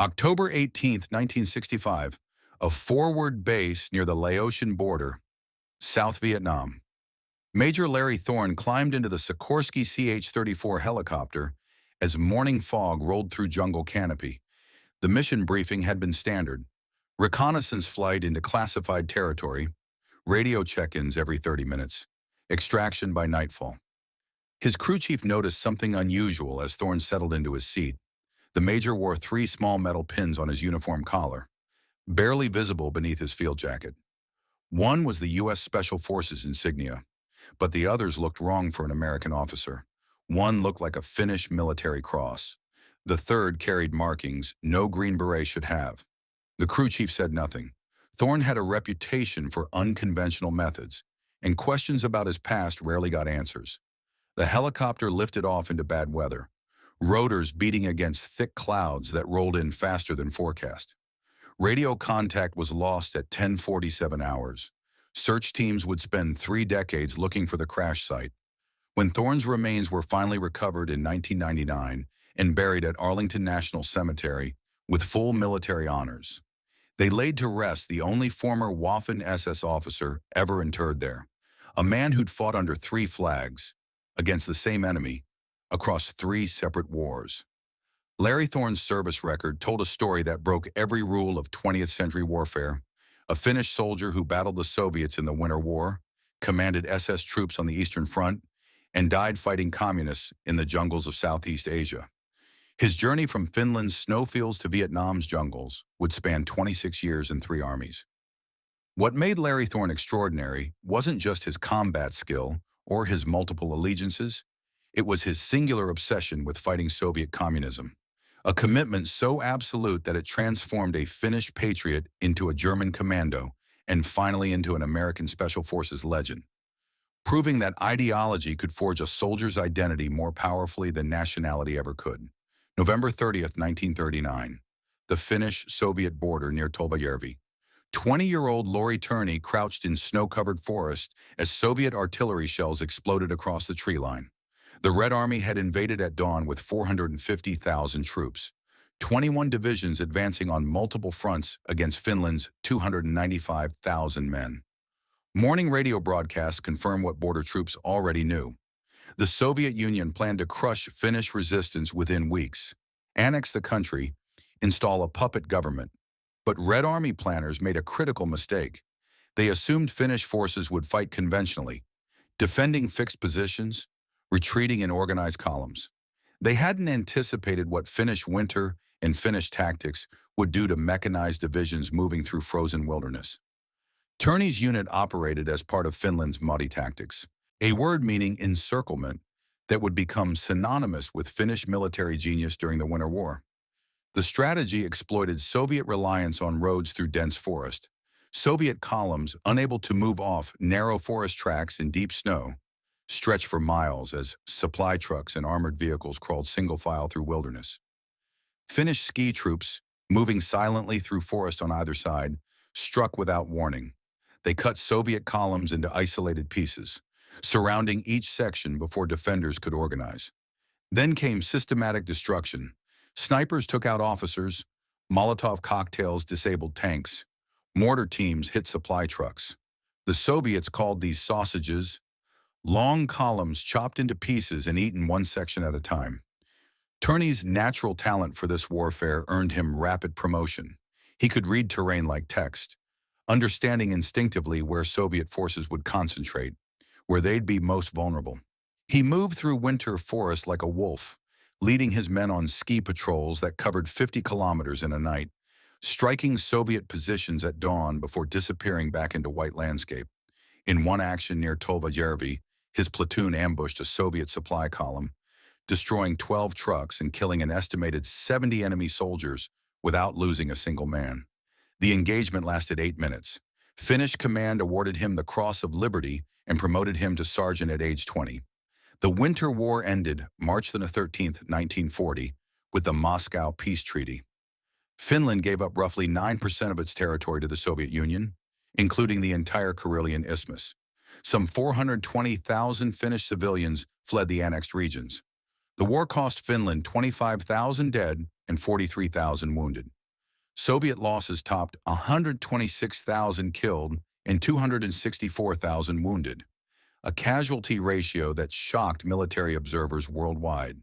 October 18, 1965, a forward base near the Laotian border, South Vietnam. Major Larry Thorne climbed into the Sikorsky CH-34 helicopter as morning fog rolled through jungle canopy. The mission briefing had been standard. Reconnaissance flight into classified territory, radio check-ins every 30 minutes, extraction by nightfall. His crew chief noticed something unusual as Thorne settled into his seat. The major wore 3 small metal pins on his uniform collar, barely visible beneath his field jacket. One was the U.S. Special Forces insignia, but the others looked wrong for an American officer. One looked like a Finnish military cross. The third carried markings no Green Beret should have. The crew chief said nothing. Thorne had a reputation for unconventional methods, and questions about his past rarely got answers. The helicopter lifted off into bad weather, rotors beating against thick clouds that rolled in faster than forecast. Radio contact was lost at 10:47 hours. Search teams would spend 3 decades looking for the crash site. When Thorne's remains were finally recovered in 1999 and buried at Arlington National Cemetery with full military honors, they laid to rest the only former Waffen-SS officer ever interred there, a man who'd fought under 3 flags, against the same enemy, across 3 separate wars. Larry Thorne's service record told a story that broke every rule of 20th century warfare. A Finnish soldier who battled the Soviets in the Winter War, commanded SS troops on the Eastern Front, and died fighting communists in the jungles of Southeast Asia. His journey from Finland's snowfields to Vietnam's jungles would span 26 years in 3 armies. What made Larry Thorne extraordinary wasn't just his combat skill or his multiple allegiances. It was his singular obsession with fighting Soviet communism, a commitment so absolute that it transformed a Finnish patriot into a German commando and finally into an American Special Forces legend, proving that ideology could forge a soldier's identity more powerfully than nationality ever could. November 30th, 1939, the Finnish-Soviet border near Tolvajärvi. 20-year-old Larry Thorne crouched in snow-covered forest as Soviet artillery shells exploded across the tree line. The Red Army had invaded at dawn with 450,000 troops, 21 divisions advancing on multiple fronts against Finland's 295,000 men. Morning radio broadcasts confirmed what border troops already knew. The Soviet Union planned to crush Finnish resistance within weeks, annex the country, install a puppet government. But Red Army planners made a critical mistake. They assumed Finnish forces would fight conventionally, defending fixed positions, retreating in organized columns. They hadn't anticipated what Finnish winter and Finnish tactics would do to mechanized divisions moving through frozen wilderness. Thorne's unit operated as part of Finland's muddy tactics, a word meaning encirclement that would become synonymous with Finnish military genius during the Winter War. The strategy exploited Soviet reliance on roads through dense forest, Soviet columns unable to move off narrow forest tracks in deep snow, stretched for miles as supply trucks and armored vehicles crawled single file through wilderness. Finnish ski troops, moving silently through forest on either side, struck without warning. They cut Soviet columns into isolated pieces, surrounding each section before defenders could organize. Then came systematic destruction. Snipers took out officers, Molotov cocktails disabled tanks, mortar teams hit supply trucks. The Soviets called these sausages, long columns chopped into pieces and eaten one section at a time. Thorne's natural talent for this warfare earned him rapid promotion. He could read terrain like text, understanding instinctively where Soviet forces would concentrate, where they'd be most vulnerable. He moved through winter forest like a wolf, leading his men on ski patrols that covered 50 kilometers in a night, striking Soviet positions at dawn before disappearing back into white landscape. In one action near Tolvajärvi, his platoon ambushed a Soviet supply column, destroying 12 trucks and killing an estimated 70 enemy soldiers without losing a single man. The engagement lasted 8 minutes. Finnish command awarded him the Cross of Liberty and promoted him to sergeant at age 20. The Winter War ended March 13, 1940, with the Moscow Peace Treaty. Finland gave up roughly 9% of its territory to the Soviet Union, including the entire Karelian Isthmus. Some 420,000 Finnish civilians fled the annexed regions. The war cost Finland 25,000 dead, and 43,000 wounded. Soviet losses topped 126,000 killed and 264,000 wounded, a casualty ratio that shocked military observers worldwide.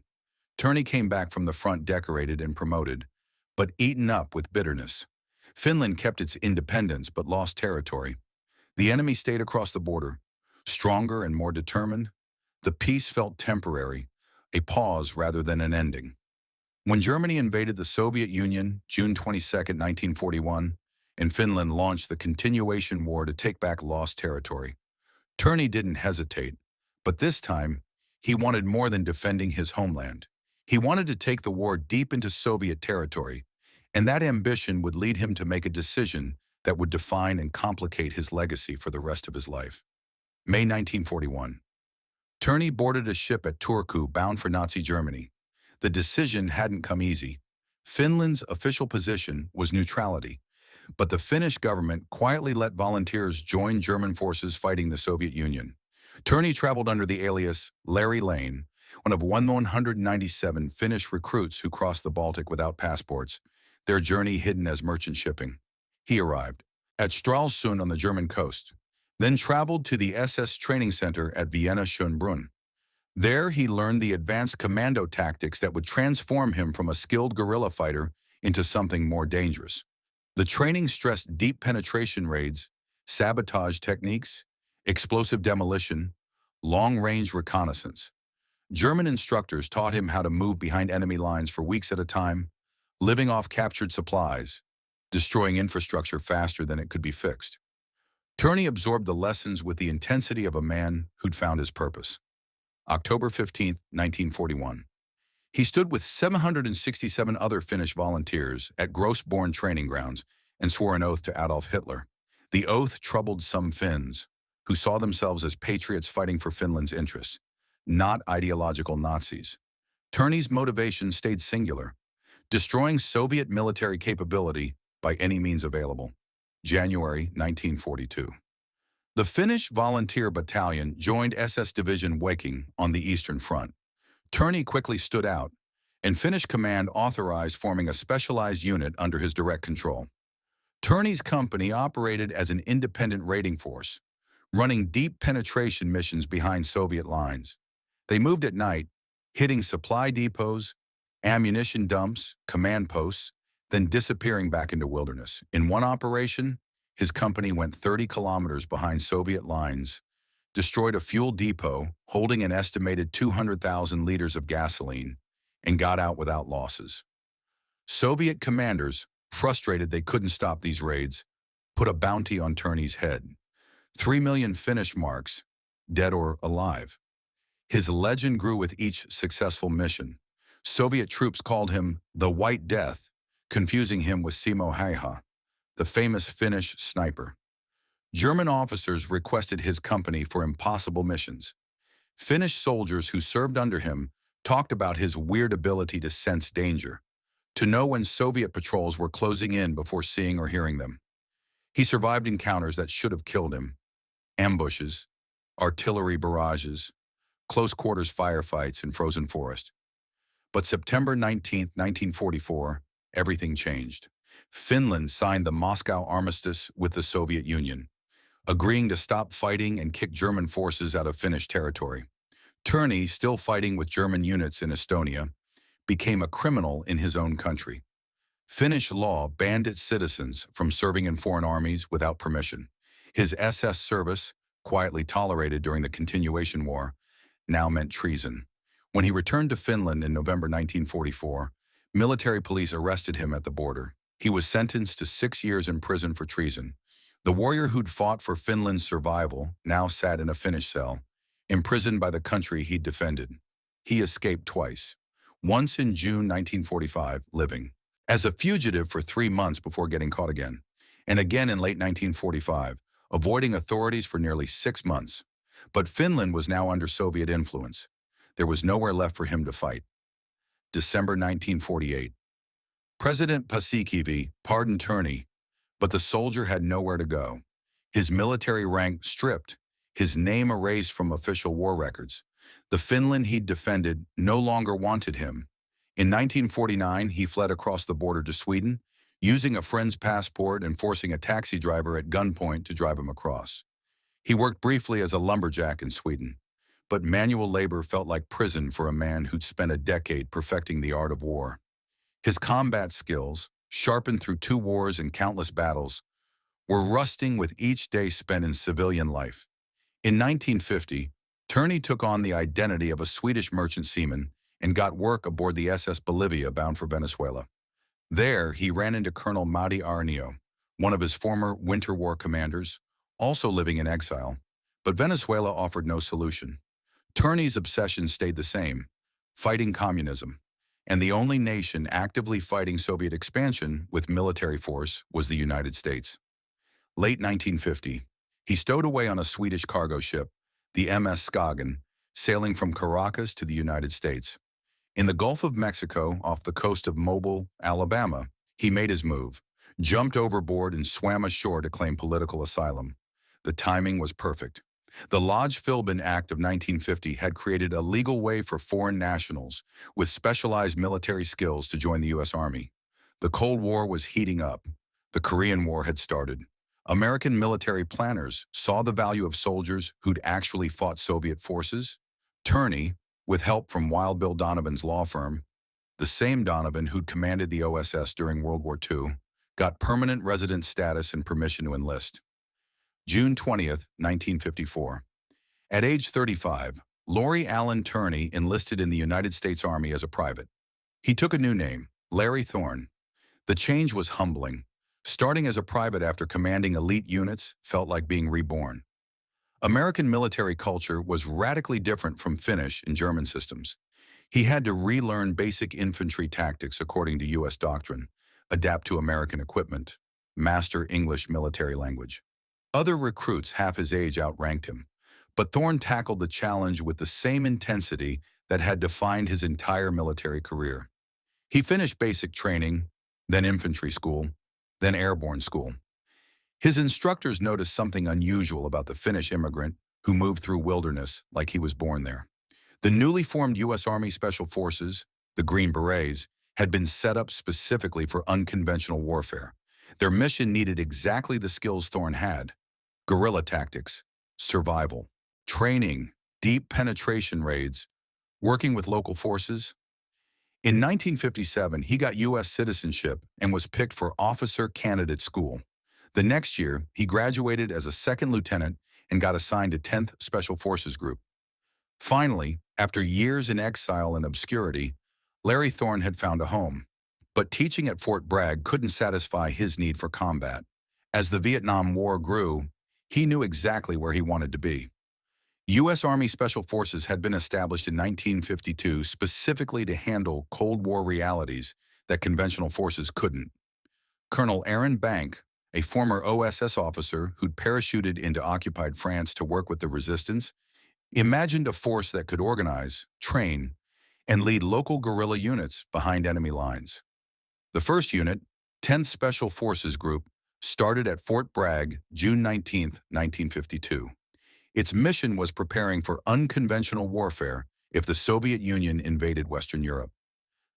Turney came back from the front decorated and promoted, but eaten up with bitterness. Finland kept its independence but lost territory. The enemy stayed across the border, stronger and more determined. The peace felt temporary, a pause rather than an ending. When Germany invaded the Soviet Union, June 22, 1941, and Finland launched the Continuation War to take back lost territory, Turney didn't hesitate, but this time, he wanted more than defending his homeland. He wanted to take the war deep into Soviet territory, and that ambition would lead him to make a decision that would define and complicate his legacy for the rest of his life. May 1941. Turney boarded a ship at Turku bound for Nazi Germany. The decision hadn't come easy. Finland's official position was neutrality, but the Finnish government quietly let volunteers join German forces fighting the Soviet Union. Turney traveled under the alias Larry Lane, one of 197 Finnish recruits who crossed the Baltic without passports, their journey hidden as merchant shipping. He arrived at Stralsund on the German coast, then traveled to the SS training center at Vienna Schönbrunn. There he learned the advanced commando tactics that would transform him from a skilled guerrilla fighter into something more dangerous. The training stressed deep penetration raids, sabotage techniques, explosive demolition, long-range reconnaissance. German instructors taught him how to move behind enemy lines for weeks at a time, living off captured supplies, destroying infrastructure faster than it could be fixed. Turney absorbed the lessons with the intensity of a man who'd found his purpose. October 15, 1941. He stood with 767 other Finnish volunteers at Grossborn training grounds and swore an oath to Adolf Hitler. The oath troubled some Finns, who saw themselves as patriots fighting for Finland's interests, not ideological Nazis. Turney's motivation stayed singular: destroying Soviet military capability by any means available. January 1942. The Finnish Volunteer Battalion joined SS Division Viking on the Eastern Front. Turney quickly stood out, and Finnish command authorized forming a specialized unit under his direct control. Turney's company operated as an independent raiding force, running deep penetration missions behind Soviet lines. They moved at night, hitting supply depots, ammunition dumps, command posts, then disappearing back into wilderness. In one operation, his company went 30 kilometers behind Soviet lines, destroyed a fuel depot holding an estimated 200,000 liters of gasoline, and got out without losses. Soviet commanders, frustrated they couldn't stop these raids, put a bounty on Turney's head: 3 million Finnish marks, dead or alive. His legend grew with each successful mission. Soviet troops called him the White Death, confusing him with Simo Häyhä, the famous Finnish sniper. German officers requested his company for impossible missions. Finnish soldiers who served under him talked about his weird ability to sense danger, to know when Soviet patrols were closing in before seeing or hearing them. He survived encounters that should have killed him: ambushes, artillery barrages, close-quarters firefights in frozen forest. But September 19, 1944, everything changed. Finland signed the Moscow Armistice with the Soviet Union, agreeing to stop fighting and kick German forces out of Finnish territory. Turney, still fighting with German units in Estonia, became a criminal in his own country. Finnish law banned its citizens from serving in foreign armies without permission. His SS service, quietly tolerated during the Continuation War, now meant treason. When he returned to Finland in November 1944, military police arrested him at the border. He was sentenced to 6 years in prison for treason. The warrior who'd fought for Finland's survival now sat in a Finnish cell, imprisoned by the country he'd defended. He escaped twice, once in June 1945, living as a fugitive for 3 months before getting caught again, and again in late 1945, avoiding authorities for nearly 6 months. But Finland was now under Soviet influence. There was nowhere left for him to fight. December 1948. President Paasikivi pardoned Turney, but the soldier had nowhere to go. His military rank stripped, his name erased from official war records. The Finland he'd defended no longer wanted him. In 1949, he fled across the border to Sweden, using a friend's passport and forcing a taxi driver at gunpoint to drive him across. He worked briefly as a lumberjack in Sweden, but manual labor felt like prison for a man who'd spent a decade perfecting the art of war. His combat skills, sharpened through 2 wars and countless battles, were rusting with each day spent in civilian life. In 1950, Turney took on the identity of a Swedish merchant seaman and got work aboard the SS Bolivia bound for Venezuela. There, he ran into Colonel Maudy Arnio, one of his former Winter War commanders, also living in exile, but Venezuela offered no solution. Turney's obsession stayed the same, fighting communism, and the only nation actively fighting Soviet expansion with military force was the United States. Late 1950, he stowed away on a Swedish cargo ship, the MS Skagen, sailing from Caracas to the United States. In the Gulf of Mexico, off the coast of Mobile, Alabama, he made his move, jumped overboard and swam ashore to claim political asylum. The timing was perfect. The Lodge-Philbin Act of 1950 had created a legal way for foreign nationals with specialized military skills to join the U.S. Army. The Cold War was heating up. The Korean War had started. American military planners saw the value of soldiers who'd actually fought Soviet forces. Turney, with help from Wild Bill Donovan's law firm, the same Donovan who'd commanded the OSS during World War II, got permanent resident status and permission to enlist. June 20th, 1954. At age 35, Laurie Allen Turney enlisted in the United States Army as a private. He took a new name, Larry Thorne. The change was humbling. Starting as a private after commanding elite units felt like being reborn. American military culture was radically different from Finnish and German systems. He had to relearn basic infantry tactics according to U.S. doctrine, adapt to American equipment, master English military language. Other recruits half his age outranked him, but Thorne tackled the challenge with the same intensity that had defined his entire military career. He finished basic training, then infantry school, then airborne school. His instructors noticed something unusual about the Finnish immigrant who moved through wilderness like he was born there. The newly formed U.S. Army Special Forces, the Green Berets, had been set up specifically for unconventional warfare. Their mission needed exactly the skills Thorne had: guerrilla tactics, survival, training, deep penetration raids, working with local forces. In 1957, he got U.S. citizenship and was picked for Officer Candidate School. The next year, he graduated as a second lieutenant and got assigned to 10th Special Forces Group. Finally, after years in exile and obscurity, Larry Thorne had found a home. But teaching at Fort Bragg couldn't satisfy his need for combat. As the Vietnam War grew, he knew exactly where he wanted to be. U.S. Army Special Forces had been established in 1952 specifically to handle Cold War realities that conventional forces couldn't. Colonel Aaron Bank, a former OSS officer who'd parachuted into occupied France to work with the resistance, imagined a force that could organize, train, and lead local guerrilla units behind enemy lines. The first unit, 10th Special Forces Group, started at Fort Bragg, June 19, 1952. Its mission was preparing for unconventional warfare if the Soviet Union invaded Western Europe.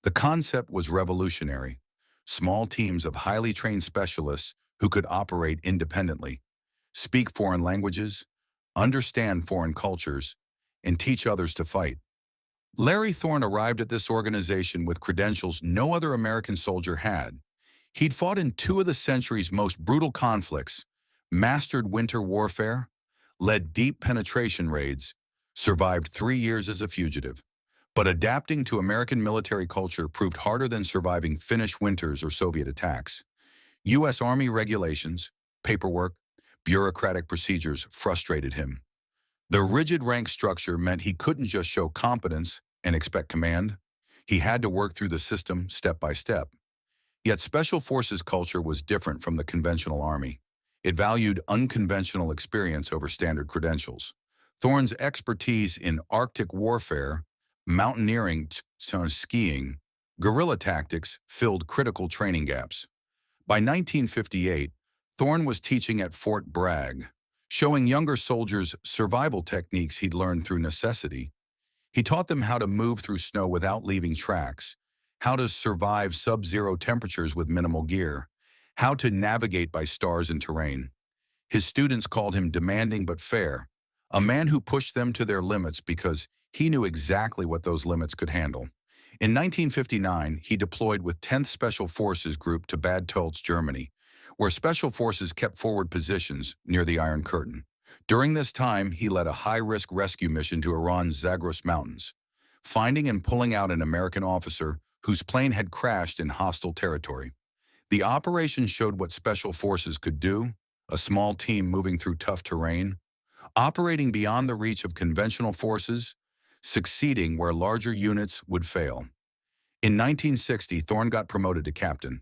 The concept was revolutionary: small teams of highly trained specialists who could operate independently, speak foreign languages, understand foreign cultures, and teach others to fight. Larry Thorne arrived at this organization with credentials no other American soldier had. He'd fought in 2 of the century's most brutal conflicts, mastered winter warfare, led deep penetration raids, survived 3 years as a fugitive. But adapting to American military culture proved harder than surviving Finnish winters or Soviet attacks. U.S. Army regulations, paperwork, bureaucratic procedures frustrated him. The rigid rank structure meant he couldn't just show competence and expect command. He had to work through the system step by step. Yet Special Forces culture was different from the conventional Army. It valued unconventional experience over standard credentials. Thorne's expertise in Arctic warfare, mountaineering, skiing, guerrilla tactics filled critical training gaps. By 1958, Thorne was teaching at Fort Bragg, showing younger soldiers survival techniques he'd learned through necessity. He taught them how to move through snow without leaving tracks, how to survive sub-zero temperatures with minimal gear, how to navigate by stars and terrain. His students called him demanding but fair, a man who pushed them to their limits because he knew exactly what those limits could handle. In 1959, he deployed with 10th Special Forces Group to Bad Tölz, Germany, where Special Forces kept forward positions near the Iron Curtain. During this time, he led a high-risk rescue mission to Iran's Zagros Mountains, finding and pulling out an American officer whose plane had crashed in hostile territory. The operation showed what Special Forces could do, a small team moving through tough terrain, operating beyond the reach of conventional forces, succeeding where larger units would fail. In 1960, Thorne got promoted to captain.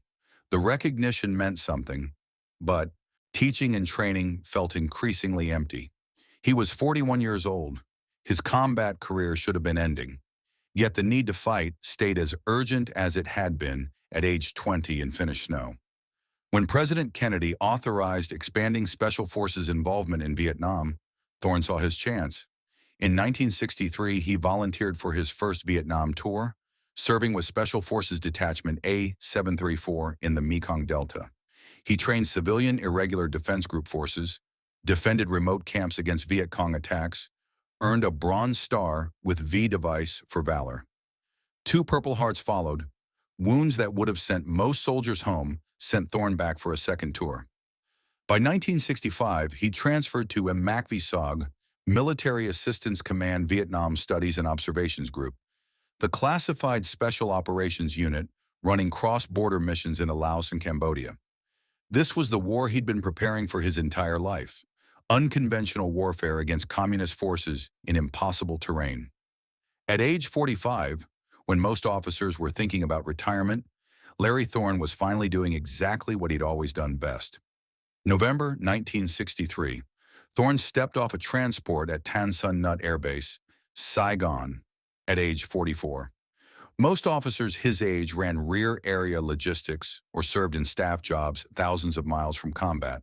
The recognition meant something, but teaching and training felt increasingly empty. He was 41 years old. His combat career should have been ending. Yet the need to fight stayed as urgent as it had been at age 20 in Finnish snow. When President Kennedy authorized expanding Special Forces involvement in Vietnam, Thorne saw his chance. In 1963, he volunteered for his first Vietnam tour, serving with Special Forces Detachment A-734 in the Mekong Delta. He trained civilian irregular defense group forces, defended remote camps against Viet Cong attacks, earned a Bronze Star with V device for valor. 2 Purple Hearts followed. Wounds that would have sent most soldiers home sent Thorne back for a second tour. By 1965, he transferred to MACVSOG, Military Assistance Command Vietnam Studies and Observations Group, the classified Special Operations Unit running cross-border missions in Laos and Cambodia. This was the war he'd been preparing for his entire life, unconventional warfare against communist forces in impossible terrain. At age 45, when most officers were thinking about retirement, Larry Thorne was finally doing exactly what he'd always done best. November 1963, Thorne stepped off a transport at Tan Son Nhut Air Base, Saigon, at age 44. Most officers his age ran rear area logistics or served in staff jobs thousands of miles from combat.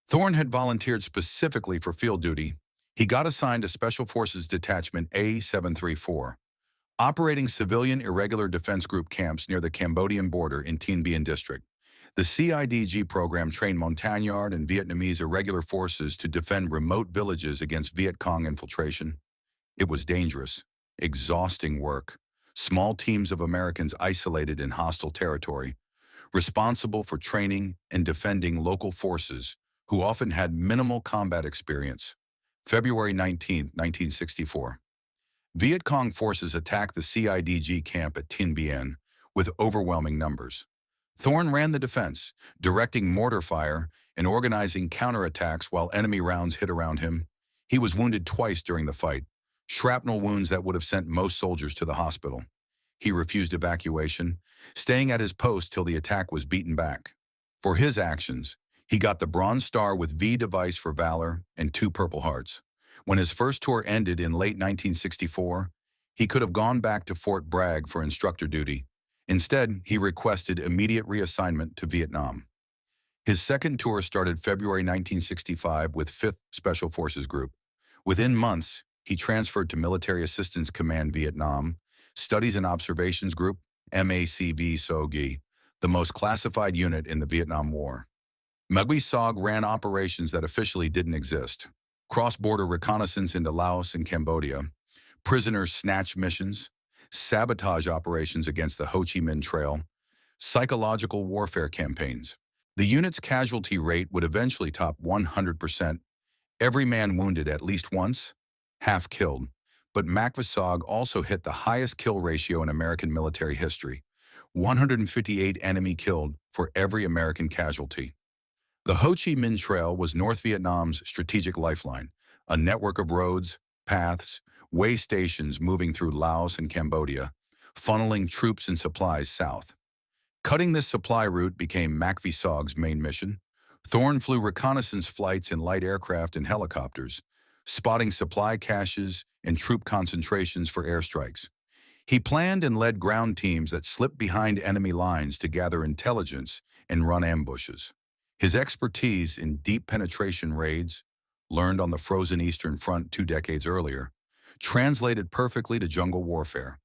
Thorne had volunteered specifically for field duty. He got assigned to Special Forces Detachment A-734, operating civilian irregular defense group camps near the Cambodian border in Tien Bien District. The CIDG program trained Montagnard and Vietnamese irregular forces to defend remote villages against Viet Cong infiltration. It was dangerous, exhausting work. Small teams of Americans isolated in hostile territory, responsible for training and defending local forces who often had minimal combat experience. February 19, 1964. Viet Cong forces attacked the CIDG camp at Tien Bien with overwhelming numbers. Thorne ran the defense, directing mortar fire and organizing counterattacks while enemy rounds hit around him. He was wounded twice during the fight, shrapnel wounds that would have sent most soldiers to the hospital. He refused evacuation, staying at his post till the attack was beaten back. For his actions, he got the Bronze Star with V device for valor and 2 Purple Hearts. When his first tour ended in late 1964, he could have gone back to Fort Bragg for instructor duty. Instead, he requested immediate reassignment to Vietnam. His second tour started February 1965 with 5th Special Forces Group. Within months, he transferred to Military Assistance Command Vietnam, Studies and Observations Group, MACVSOG, the most classified unit in the Vietnam War. MACVSOG ran operations that officially didn't exist: cross-border reconnaissance into Laos and Cambodia, prisoner snatch missions, sabotage operations against the Ho Chi Minh Trail, psychological warfare campaigns. The unit's casualty rate would eventually top 100%. Every man wounded at least once, half killed. But MACVSOG also hit the highest kill ratio in American military history: 158 enemy killed for every American casualty. The Ho Chi Minh Trail was North Vietnam's strategic lifeline, a network of roads, paths, way stations moving through Laos and Cambodia, funneling troops and supplies south. Cutting this supply route became MACVSOG's main mission. Thorne flew reconnaissance flights in light aircraft and helicopters, spotting supply caches and troop concentrations for airstrikes. He planned and led ground teams that slipped behind enemy lines to gather intelligence and run ambushes. His expertise in deep penetration raids, learned on the frozen Eastern Front 2 decades earlier, translated perfectly to jungle warfare.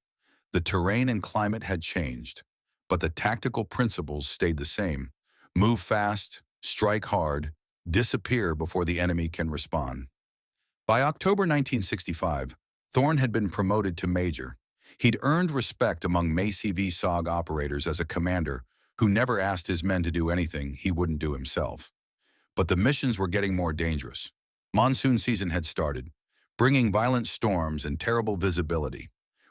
The terrain and climate had changed, but the tactical principles stayed the same. Move fast, strike hard, disappear before the enemy can respond. By October 1965, Thorne had been promoted to major. He'd earned respect among Macy VSOG operators as a commander who never asked his men to do anything he wouldn't do himself. But the missions were getting more dangerous. Monsoon season had started, bringing violent storms and terrible visibility.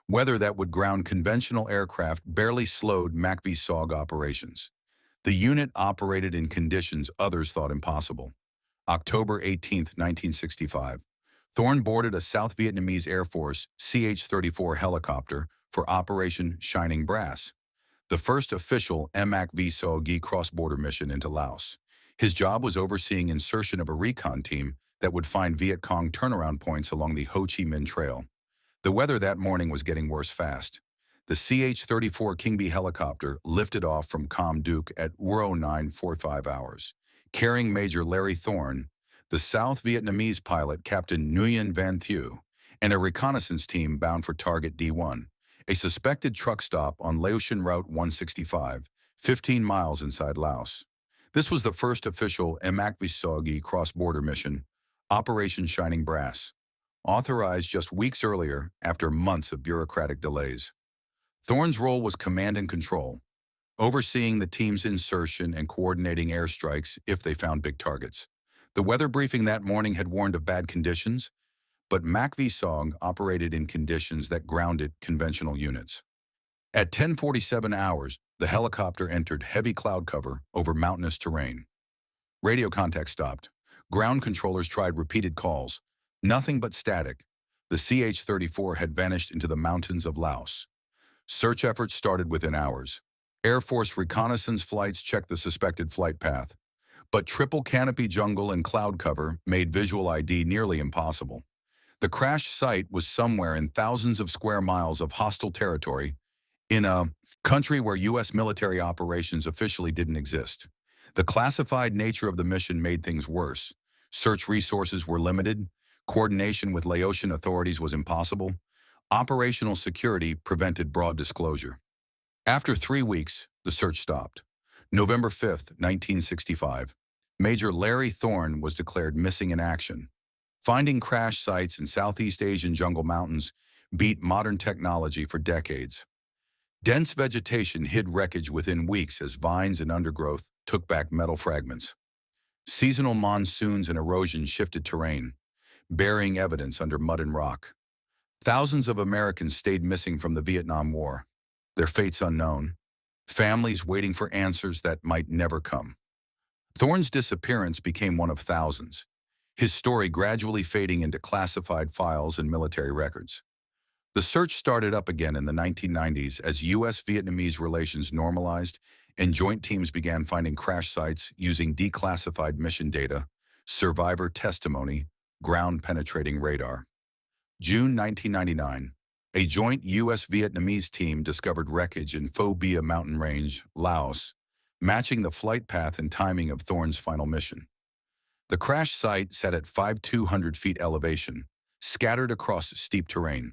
Weather that would ground conventional aircraft barely slowed MAC VSOG operations. The unit operated in conditions others thought impossible. October 18, 1965. Thorne boarded a South Vietnamese Air Force CH-34 helicopter for Operation Shining Brass, the first official MAC VSOG cross-border mission into Laos. His job was overseeing insertion of a recon team that would find Viet Cong turnaround points along the Ho Chi Minh Trail. The weather that morning was getting worse fast. The CH-34 King B helicopter lifted off from Cam Duc at 09:45 hours, carrying Major Larry Thorne, the South Vietnamese pilot Captain Nguyen Van Thieu, and a reconnaissance team bound for target D1, a suspected truck stop on Laotian Route 165, 15 miles inside Laos. This was the first official MAC VSOG cross-border mission, Operation Shining Brass, authorized just weeks earlier after months of bureaucratic delays. Thorne's role was command and control, overseeing the team's insertion and coordinating airstrikes if they found big targets. The weather briefing that morning had warned of bad conditions, but MAC VSOG operated in conditions that grounded conventional units. At 10:47 hours, the helicopter entered heavy cloud cover over mountainous terrain. Radio contact stopped. Ground controllers tried repeated calls. Nothing but static. The CH-34 had vanished into the mountains of Laos. Search efforts started within hours. Air Force reconnaissance flights checked the suspected flight path, but triple canopy jungle and cloud cover made visual ID nearly impossible. The crash site was somewhere in thousands of square miles of hostile territory in a country where U.S. military operations officially didn't exist. The classified nature of the mission made things worse. Search resources were limited, coordination with Laotian authorities was impossible, operational security prevented broad disclosure. After 3 weeks, the search stopped. November 5, 1965, Major Larry Thorne was declared missing in action. Finding crash sites in Southeast Asian jungle mountains beat modern technology for decades. Dense vegetation hid wreckage within weeks as vines and undergrowth took back metal fragments. Seasonal monsoons and erosion shifted terrain, burying evidence under mud and rock. Thousands of Americans stayed missing from the Vietnam War, their fates unknown, families waiting for answers that might never come. Thorne's disappearance became one of thousands, his story gradually fading into classified files and military records. The search started up again in the 1990s as U.S.-Vietnamese relations normalized and joint teams began finding crash sites using declassified mission data, survivor testimony, ground-penetrating radar. June 1999, a joint U.S.-Vietnamese team discovered wreckage in Pho Bia mountain range, Laos, matching the flight path and timing of Thorne's final mission. The crash site sat at 5,200 feet elevation, scattered across steep terrain.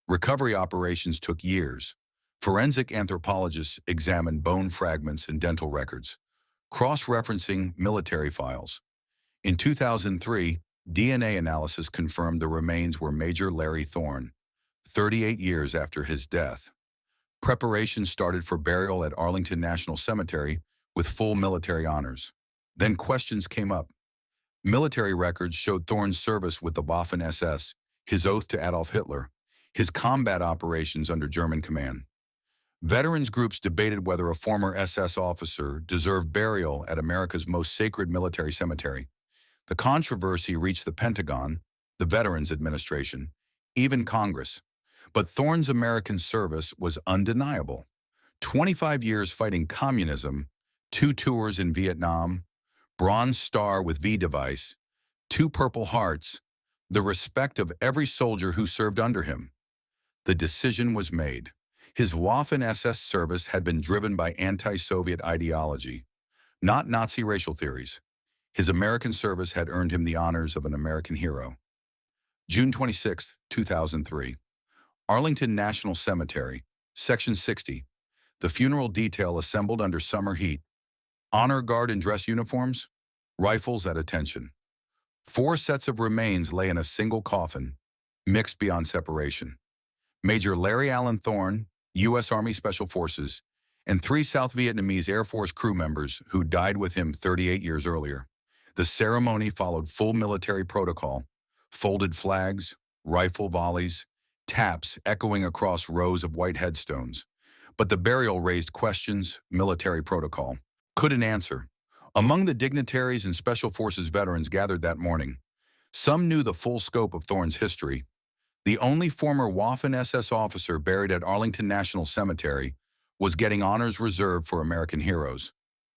Recovery operations took years. Forensic anthropologists examined bone fragments and dental records, cross-referencing military files. In 2003, DNA analysis confirmed the remains were Major Larry Thorne, 38 years after his death. Preparations started for burial at Arlington National Cemetery with full military honors. Then questions came up. Military records showed Thorne's service with the Waffen-SS, his oath to Adolf Hitler, his combat operations under German command. Veterans groups debated whether a former SS officer deserved burial at America's most sacred military cemetery. The controversy reached the Pentagon, the Veterans Administration, even Congress. But Thorne's American service was undeniable. 25 years fighting communism, 2 tours in Vietnam, Bronze Star with V device, 2 Purple Hearts, the respect of every soldier who served under him. The decision was made. His Waffen-SS service had been driven by anti-Soviet ideology, not Nazi racial theories. His American service had earned him the honors of an American hero. June 26, 2003. Arlington National Cemetery, Section 60. The funeral detail assembled under summer heat. Honor guard in dress uniforms, rifles at attention. 4 sets of remains lay in a single coffin, mixed beyond separation. Major Larry Thorne, U.S. Army Special Forces, and 3 South Vietnamese Air Force crew members who died with him 38 years earlier. The ceremony followed full military protocol, folded flags, rifle volleys, taps echoing across rows of white headstones. But the burial raised questions military protocol couldn't answer. Among the dignitaries and Special Forces veterans gathered that morning, some knew the full scope of Thorne's history. The only former Waffen-SS officer buried at Arlington National Cemetery was getting honors reserved for American heroes.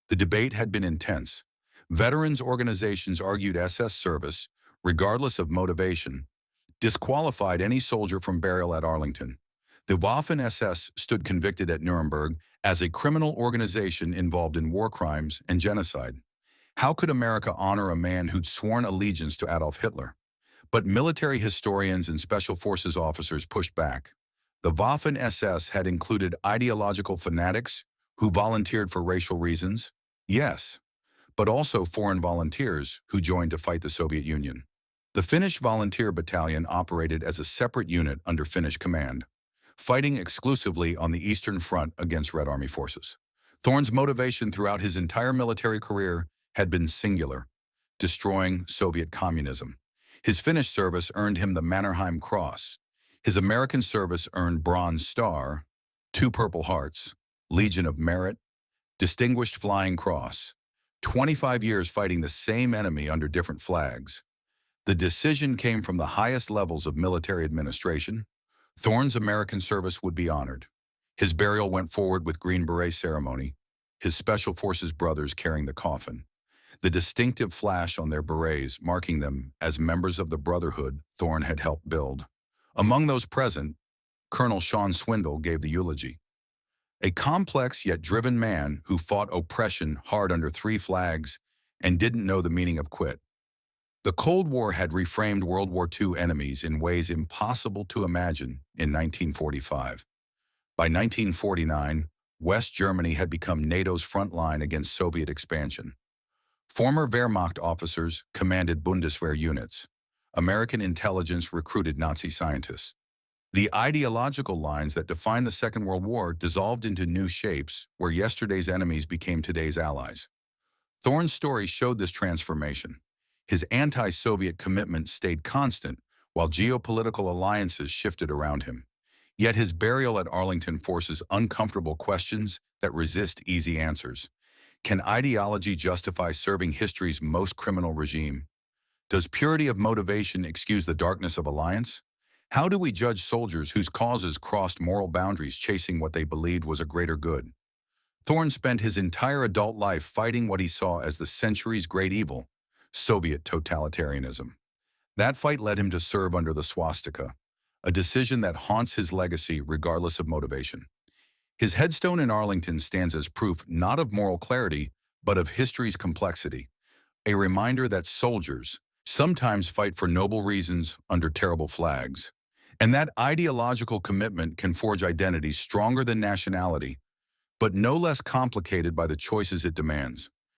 The debate had been intense. Veterans organizations argued SS service, regardless of motivation, disqualified any soldier from burial at Arlington. The Waffen-SS stood convicted at Nuremberg as a criminal organization involved in war crimes and genocide. How could America honor a man who'd sworn allegiance to Adolf Hitler? But military historians and Special Forces officers pushed back. The Waffen-SS had included ideological fanatics who volunteered for racial reasons, yes, but also foreign volunteers who joined to fight the Soviet Union. The Finnish Volunteer Battalion operated as a separate unit under Finnish command, fighting exclusively on the Eastern Front against Red Army forces. Thorne's motivation throughout his entire military career had been singular: destroying Soviet communism. His Finnish service earned him the Mannerheim Cross. His American service earned Bronze Star, 2 Purple Hearts, Legion of Merit, Distinguished Flying Cross. 25 years fighting the same enemy under different flags. The decision came from the highest levels of military administration. Thorne's American service would be honored. His burial went forward with Green Beret ceremony, his Special Forces brothers carrying the coffin, the distinctive flash on their berets marking them as members of the brotherhood Thorne had helped build. Among those present, Colonel Sean Swindle gave the eulogy. A complex yet driven man who fought oppression hard under 3 flags and didn't know the meaning of quit. The Cold War had reframed World War II enemies in ways impossible to imagine in 1945. By 1949, West Germany had become NATO's front line against Soviet expansion. Former Wehrmacht officers commanded Bundeswehr units. American intelligence recruited Nazi scientists. The ideological lines that defined the Second World War dissolved into new shapes where yesterday's enemies became today's allies. Thorne's story showed this transformation. His anti-Soviet commitment stayed constant while geopolitical alliances shifted around him. Yet his burial at Arlington forces uncomfortable questions that resist easy answers. Can ideology justify serving history's most criminal regime? Does purity of motivation excuse the darkness of alliance? How do we judge soldiers whose causes crossed moral boundaries chasing what they believed was a greater good? Thorne spent his entire adult life fighting what he saw as the century's great evil, Soviet totalitarianism. That fight led him to serve under the swastika, a decision that haunts his legacy regardless of motivation. His headstone in Arlington stands as proof not of moral clarity, but of history's complexity, a reminder that soldiers sometimes fight for noble reasons under terrible flags, and that ideological commitment can forge identities stronger than nationality, but no less complicated by the choices it demands.